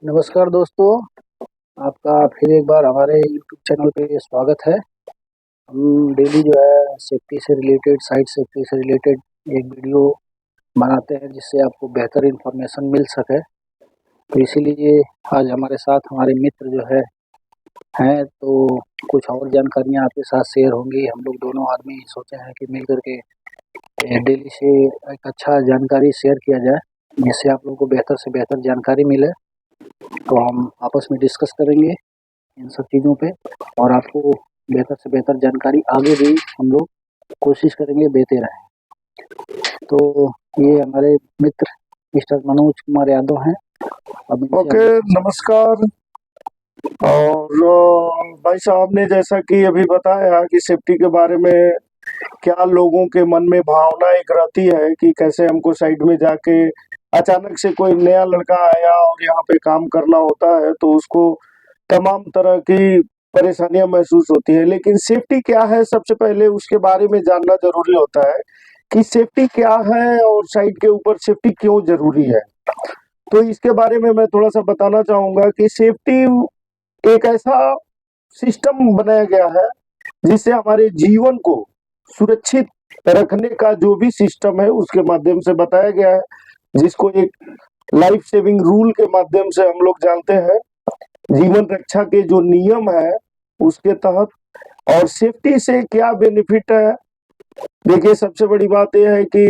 नमस्कार दोस्तों, आपका फिर एक बार हमारे यूट्यूब चैनल पे स्वागत है। हम डेली जो है सेफ्टी से रिलेटेड, साइट सेफ्टी से रिलेटेड एक वीडियो बनाते हैं जिससे आपको बेहतर इन्फॉर्मेशन मिल सके। तो इसीलिए आज हमारे साथ हमारे मित्र जो हैं तो कुछ और जानकारियाँ आपके साथ शेयर होंगी। हम लोग दोनों आदमी सोचे हैं कि मिल करके डेली से एक अच्छा जानकारी शेयर किया जाए जिससे आप लोगों को बेहतर से बेहतर जानकारी मिले। तो हम आपस में डिस्कस करेंगे इन सब चीज़ों पे और आपको बेहतर से बेहतर जानकारी आगे भी हम लोग कोशिश करेंगे देते रहें। तो ये हमारे मित्र मिस्टर मनोज कुमार यादव हैं। अब इनसे ओके, नमस्कार। और भाई साहब ने जैसा कि अभी बताया कि सेफ्टी के बारे में क्या लोगों के मन में भावना एक रहती है कि कैसे हमको साइड में जाके अचानक से कोई नया लड़का आया और यहाँ पे काम करना होता है तो उसको तमाम तरह की परेशानियां महसूस होती है। लेकिन सेफ्टी क्या है, सबसे पहले उसके बारे में जानना जरूरी होता है कि सेफ्टी क्या है और साइड के ऊपर सेफ्टी क्यों जरूरी है। तो इसके बारे में मैं थोड़ा सा बताना चाहूंगा कि सेफ्टी एक ऐसा सिस्टम बनाया गया है जिससे हमारे जीवन को सुरक्षित रखने का जो भी सिस्टम है उसके माध्यम से बताया गया है, जिसको एक लाइफ सेविंग रूल के माध्यम से हम लोग जानते हैं। जीवन रक्षा के जो नियम है उसके तहत। और सेफ्टी से क्या बेनिफिट है, देखिए सबसे बड़ी बात यह है कि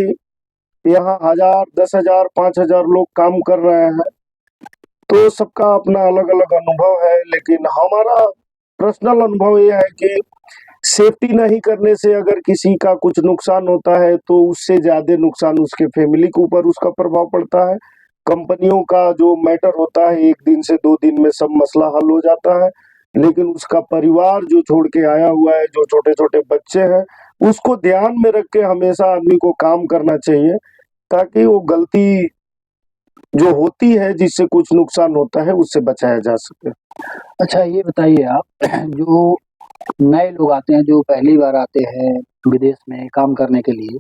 यहाँ 1000, 10,000, 5,000 लोग काम कर रहे हैं तो सबका अपना अलग अलग अनुभव है। लेकिन हमारा पर्सनल अनुभव यह है कि सेफ्टी नहीं करने से अगर किसी का कुछ नुकसान होता है तो उससे ज्यादा नुकसान उसके फैमिली के ऊपर उसका प्रभाव पड़ता है। कंपनियों का जो मैटर होता है 1 दिन से 2 दिन में सब मसला हल हो जाता है, लेकिन उसका परिवार जो छोड़ के आया हुआ है, जो छोटे छोटे बच्चे हैं, उसको ध्यान में रख के हमेशा आदमी को काम करना चाहिए ताकि वो गलती जो होती है जिससे कुछ नुकसान होता है उससे बचाया जा सके। अच्छा ये बताइए आप जो नए लोग आते हैं, जो पहली बार आते हैं विदेश में काम करने के लिए,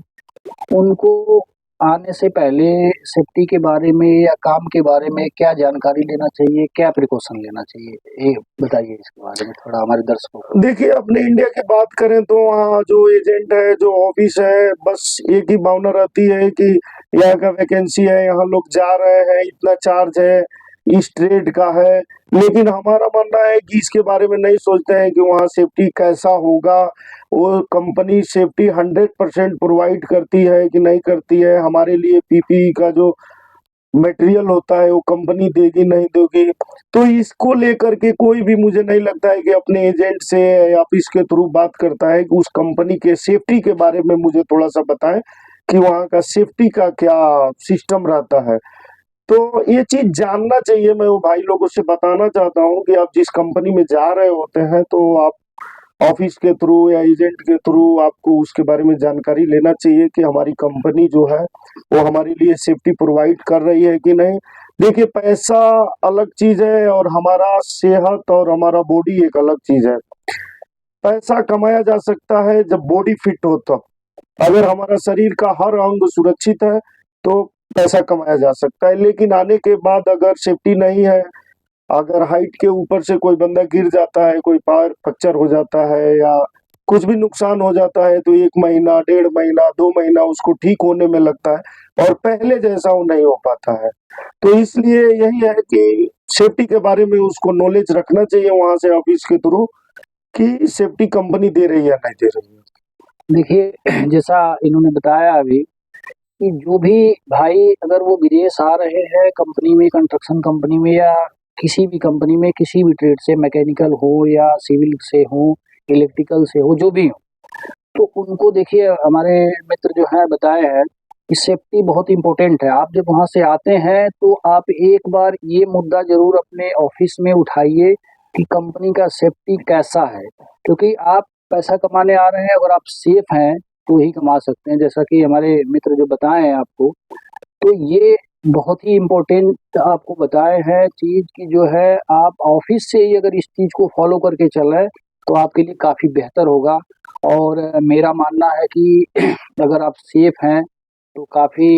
उनको आने से पहले सेफ्टी के बारे में या काम के बारे में क्या जानकारी लेना चाहिए, क्या प्रिकॉशन लेना चाहिए? ये बताइए इसके बारे में थोड़ा हमारे दर्शकों को। देखिए, अपने इंडिया की बात करें तो वहाँ जो एजेंट है, जो ऑफिस है, बस एक ही भावना रहती है कि यहाँ का वैकेंसी है, यहाँ लोग जा रहे हैं, इतना चार्ज है, इस ट्रेड का है। लेकिन हमारा मानना है कि इसके बारे में नहीं सोचते हैं कि वहाँ सेफ्टी कैसा होगा, वो कंपनी सेफ्टी 100% प्रोवाइड करती है कि नहीं करती है, हमारे लिए पीपीई का जो मटेरियल होता है वो कंपनी देगी नहीं देगी। तो इसको लेकर के कोई भी मुझे नहीं लगता है कि अपने एजेंट से या ऑफिस के थ्रू बात करता है कि उस कंपनी के सेफ्टी के बारे में मुझे थोड़ा सा बताएं कि वहाँ का सेफ्टी का क्या सिस्टम रहता है। तो ये चीज जानना चाहिए। मैं वो भाई लोगों से बताना चाहता हूँ कि आप जिस कंपनी में जा रहे होते हैं तो आप ऑफिस के थ्रू या एजेंट के थ्रू आपको उसके बारे में जानकारी लेना चाहिए कि हमारी कंपनी जो है वो हमारे लिए सेफ्टी प्रोवाइड कर रही है कि नहीं। देखिए, पैसा अलग चीज है और हमारा सेहत और हमारा बॉडी एक अलग चीज है। पैसा कमाया जा सकता है जब बॉडी फिट हो तब। अगर हमारा शरीर का हर अंग सुरक्षित है तो पैसा कमाया जा सकता है, लेकिन आने के बाद अगर सेफ्टी नहीं है, अगर हाइट के ऊपर से कोई बंदा गिर जाता है, कोई पैर फ्रैक्चर हो जाता है या कुछ भी नुकसान हो जाता है तो 1 महीना, 1.5 महीना, 2 महीना उसको ठीक होने में लगता है और पहले जैसा वो नहीं हो पाता है। तो इसलिए यही है कि सेफ्टी के बारे में उसको नॉलेज रखना चाहिए वहाँ से ऑफिस के थ्रू कि सेफ्टी कंपनी दे रही है या नहीं दे रही है। देखिए जैसा इन्होंने बताया अभी कि जो भी भाई अगर वो विदेश आ रहे हैं कंपनी में, कंस्ट्रक्शन कंपनी में या किसी भी कंपनी में, किसी भी ट्रेड से, मैकेनिकल हो या सिविल से हो, इलेक्ट्रिकल से हो, जो भी हो, तो उनको देखिए हमारे मित्र जो है बताए हैं कि सेफ्टी बहुत इम्पोर्टेंट है। आप जब वहाँ से आते हैं तो आप एक बार ये मुद्दा ज़रूर अपने ऑफिस में उठाइए कि कंपनी का सेफ्टी कैसा है, क्योंकि आप पैसा कमाने आ रहे हैं, अगर आप सेफ हैं तो ही कमा सकते हैं। जैसा कि हमारे मित्र जो बताए हैं आपको, तो ये बहुत ही इम्पोर्टेंट आपको बताए हैं चीज़ कि जो है आप ऑफिस से ही अगर इस चीज़ को फॉलो करके चलें तो आपके लिए काफ़ी बेहतर होगा। और मेरा मानना है कि अगर आप सेफ हैं तो काफ़ी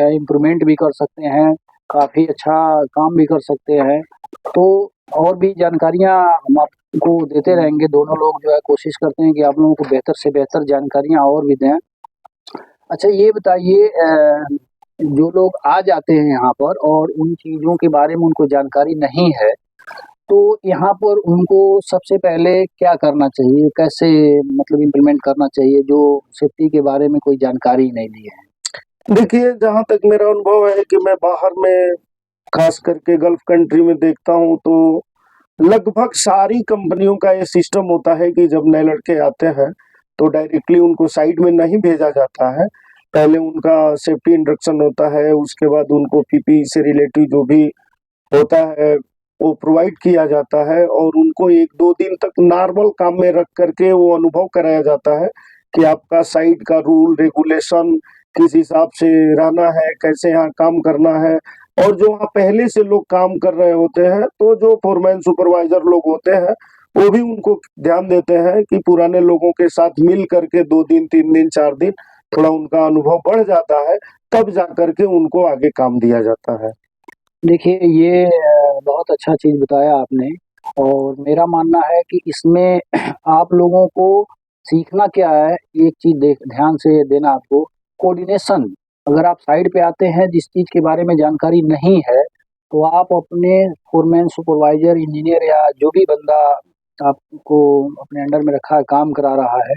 इम्प्रूवमेंट भी कर सकते हैं काफ़ी अच्छा काम भी कर सकते हैं। तो और भी जानकारियाँ हम आपको देते रहेंगे, दोनों लोग जो है कोशिश करते हैं कि आप लोगों को बेहतर से बेहतर जानकारियाँ और भी दें। अच्छा ये बताइए जो लोग आ जाते हैं यहाँ पर और उन चीज़ों के बारे में उनको जानकारी नहीं है, तो यहाँ पर उनको सबसे पहले क्या करना चाहिए? कैसे मतलब इम्प्लीमेंट करना चाहिए जो सेफ्टी के बारे में कोई जानकारी नहीं ली है? देखिए, जहाँ तक मेरा अनुभव है कि मैं बाहर में खास करके गल्फ कंट्री में देखता हूँ, तो लगभग सारी कंपनियों का ये सिस्टम होता है कि जब नए लड़के आते हैं, तो डायरेक्टली उनको साइट में नहीं भेजा जाता है। पहले उनका सेफ्टी इंडक्शन होता है, उसके बाद उनको पीपीई से रिलेटिव जो भी होता है, वो प्रोवाइड किया जाता है और उनको 1-2 दिन तक नॉर्मल काम में रख कर के वो अनुभव कराया जाता है कि आपका साइट का रूल, रेगुलेशन किस हिसाब से रहना है, कैसे यहाँ काम करना है। और जो वहाँ पहले से लोग काम कर रहे होते हैं, तो जो फोरमैन सुपरवाइज़र लोग होते हैं, वो भी उनको ध्यान देते हैं कि पुराने लोगों के साथ मिल कर के 2 दिन, 3 दिन, 4 दिन थोड़ा उनका अनुभव बढ़ जाता है, तब जा कर के उनको आगे काम दिया जाता है। देखिए ये बहुत अच्छा चीज़ बताया आपने और मेरा मानना है कि इसमें आप लोगों को सीखना क्या है, एक चीज़ देख ध्यान से देना आपको, कोऑर्डिनेशन। अगर आप साइट पे आते हैं जिस चीज़ के बारे में जानकारी नहीं है, तो आप अपने फोरमैन, सुपरवाइज़र, इंजीनियर या जो भी बंदा आपको अपने अंडर में रखा है, काम करा रहा है,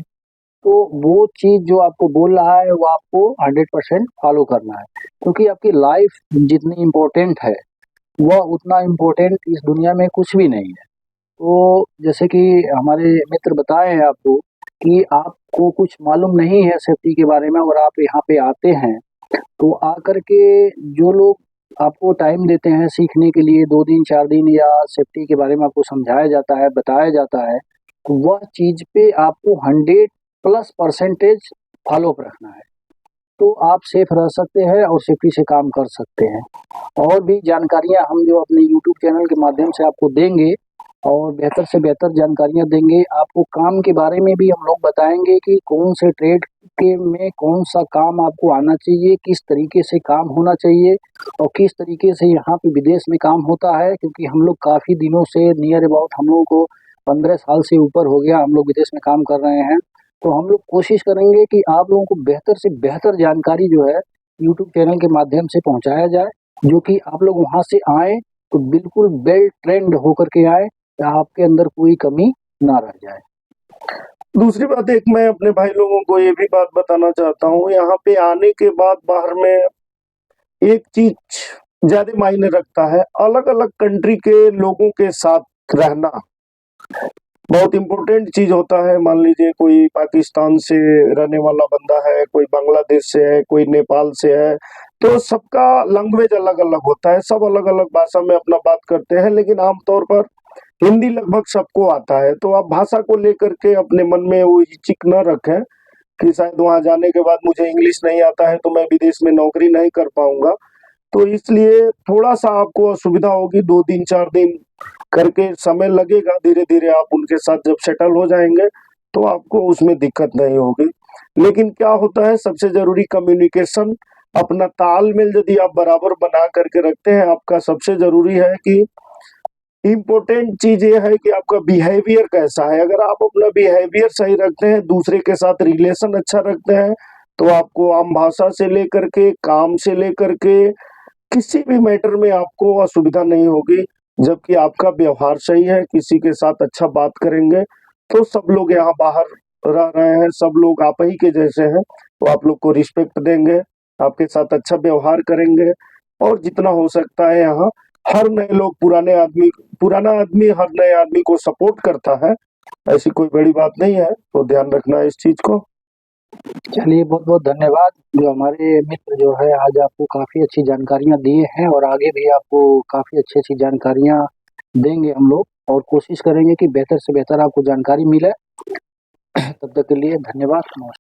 तो वो चीज़ जो आपको बोल रहा है वो आपको 100% फॉलो करना है। क्योंकि आपकी लाइफ़ जितनी इम्पोर्टेंट है, वह उतना इम्पोर्टेंट इस दुनिया में कुछ भी नहीं है। तो जैसे कि हमारे मित्र बताए हैं आपको कि आपको कुछ मालूम नहीं है सेफ्टी के बारे में और आप यहाँ पे आते हैं, तो आकर के जो लोग आपको टाइम देते हैं सीखने के लिए 2 दिन, 4 दिन या सेफ्टी के बारे में आपको समझाया जाता है, बताया जाता है, तो वह चीज़ पे आपको 100 प्लस परसेंटेज फ़ॉलो अप रखना है। तो आप सेफ रह सकते हैं और सेफ्टी से काम कर सकते हैं। और भी जानकारियाँ हम जो अपने यूट्यूब चैनल के माध्यम से आपको देंगे और बेहतर से बेहतर जानकारियाँ देंगे। आपको काम के बारे में भी हम लोग बताएँगे कि कौन से ट्रेड के में कौन-सा काम आपको आना चाहिए, किस तरीके से काम होना चाहिए और किस तरीके से यहाँ पे विदेश में काम होता है। क्योंकि हम लोग काफ़ी दिनों से नियर अबाउट हम लोगों को 15 साल से ऊपर हो गया हम लोग विदेश में काम कर रहे हैं। तो हम लोग कोशिश करेंगे कि आप लोगों को बेहतर से बेहतर जानकारी जो है यूट्यूब चैनल के माध्यम से पहुँचाया जाए, जो कि आप लोग वहाँ से आएँ तो बिल्कुल वेल ट्रेन्ड होकर के आएँ, आपके अंदर कोई कमी ना रह जाए। दूसरी बात एक मैं अपने भाई लोगों को ये भी बात बताना चाहता हूँ, यहाँ पे आने के बाद बाहर में एक चीज़ ज़्यादा मायने रखता है, अलग-अलग कंट्री के लोगों के साथ रहना। बहुत इम्पोर्टेंट चीज़ होता है। मान लीजिए कोई पाकिस्तान से रहने वाला बंदा है, कोई बांग्लादेश से है, कोई नेपाल से है, तो सबका लैंग्वेज अलग-अलग होता है, सब अलग-अलग भाषा में अपना बात करते हैं, लेकिन आम तौर पर हिंदी लगभग सबको आता है। तो आप भाषा को लेकर के अपने मन में वो हिचक ना रखें कि शायद वहाँ जाने के बाद मुझे इंग्लिश नहीं आता है, तो मैं विदेश में नौकरी नहीं कर पाऊँगा। तो इसलिए थोड़ा-सा आपको असुविधा होगी, 2 दिन, 4 दिन करके समय लगेगा, धीरे-धीरे आप उनके साथ जब सेटल हो जाएँगे, तो आपको उसमें दिक्कत नहीं होगी। लेकिन क्या होता है, सबसे ज़रूरी कम्युनिकेशन, अपना तालमेल यदि आप बराबर बना कर के रखते हैं, आपका सबसे ज़रूरी है कि इम्पोर्टेंट चीज़ ये है कि आपका बिहेवियर कैसा है। अगर आप अपना बिहेवियर सही रखते हैं, दूसरे के साथ रिलेशन अच्छा रखते हैं, तो आपको आम भाषा से लेकर के, काम से लेकर के, किसी भी मैटर में आपको असुविधा नहीं होगी। जबकि आपका व्यवहार सही है, किसी के साथ अच्छा बात करेंगे, तो सब लोग यहाँ बाहर रह रहे हैं, सब लोग आप ही के जैसे हैं, तो आप लोग को रिस्पेक्ट देंगे, आपके साथ अच्छा व्यवहार करेंगे और जितना हो सकता है यहाँ हर नए लोग पुराना आदमी हर नए आदमी को सपोर्ट करता है। ऐसी कोई बड़ी बात नहीं है, तो ध्यान रखना इस चीज़ को। चलिए बहुत-बहुत धन्यवाद, जो हमारे मित्र जो है आज आपको काफ़ी अच्छी जानकारियाँ दिए हैं और आगे भी आपको काफ़ी अच्छी-अच्छी जानकारियाँ देंगे हम लोग और कोशिश करेंगे कि बेहतर से बेहतर आपको जानकारी मिले। तब तक के लिए धन्यवाद, नमस्कार।